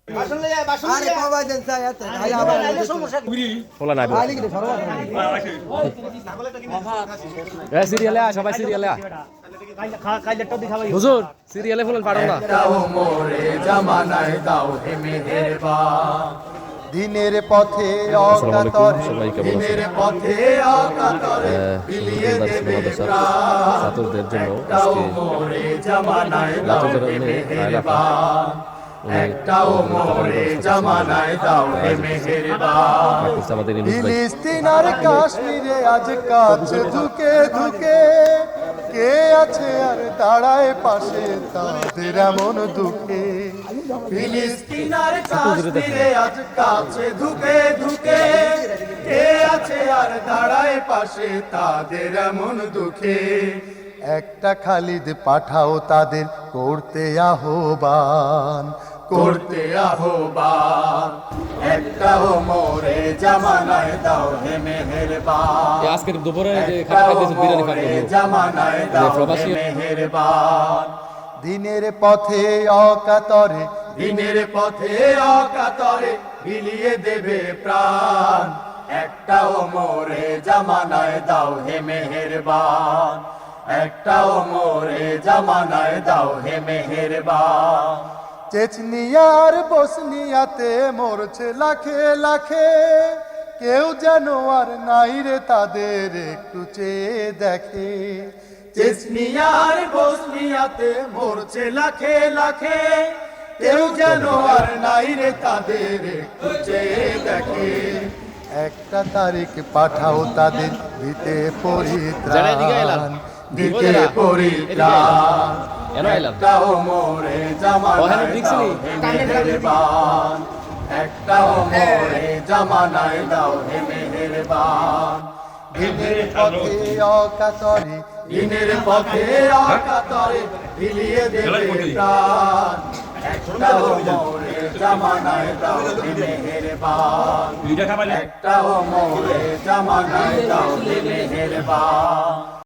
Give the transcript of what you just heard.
আরে কবাই দেন চাই এত খাই আবার পোলা নাই আলি কি সরবা এ সিরিয়ালে আ সবাই সিরিয়ালে আ হুজুর সিরিয়ালে ফুলেন পারো না দাও মোরে জামানায় দাও হে মেহেরবান দিনের পথে অকাতরে দিনের পথে অকাতরে বিলিয়ে দেবে প্রাণ ছাত্রদের জন্য দাও মোরে জামানায় দাও হে মেহেরবান একটাও মোরে জামানায় দাও হে মেহেরবান আমাদের ফিলিস্তিন আর কাশ্মীরে আজ কাছে ধুকে ধুকে কে আছে আর দাঁড়ায় পাশে তাদের এমন দুঃখে ফিলিস্তিন আর কাশ্মীরে আজ কাছে ধুকে ধুকে কে আছে আর দাঁড়ায় পাশে তাদের এমন দুঃখে একটা খালিদ পাঠাও তাদের করতে আহ্বান করতে আহ্বান একটাও মোরে জামানায় দাও হে মেহেরবান আজকে দুপুরে যে খাবার খাইতেছে বিরিয়ানি খাবে জামানায় দাও হে মেহেরবান দিনের পথে অকাতরে দিনের পথে অকাতরে বিলিয়ে দেবে প্রাণ একটাও মোরে জামানায় দাও হে মেহেরবান একটাও মোরে জামানায় দাও হে মেহেরবান চেচনিয়া আর বসনিয়াতে মরছে লাখে লাখে কেউ যেন আর নাই রে তাদের একটু চেয়ে দেখে চেচনিয়া আর বসনিয়াতে মরছে লাখে লাখে কেউ যেন আর নাই রে তাদের একটু চেয়ে দেখে একটা তারিখ পাঠাও তাদের দিতে পরিত্রাণ দিতে পরিত্রাণ একটাও মোরে জামানায় দাও হে মেহেরবান একটাও মোরে জামানায় দাও হে মেহেরবান দিনের পথে অকাতরে দিনের পথে অকাতরে বিলিয়ে দেবে প্রাণ একটাও মোরে জামানায় দাও হে মেহেরবান একটাও মোরে জামানায় দাও হে মেহেরবান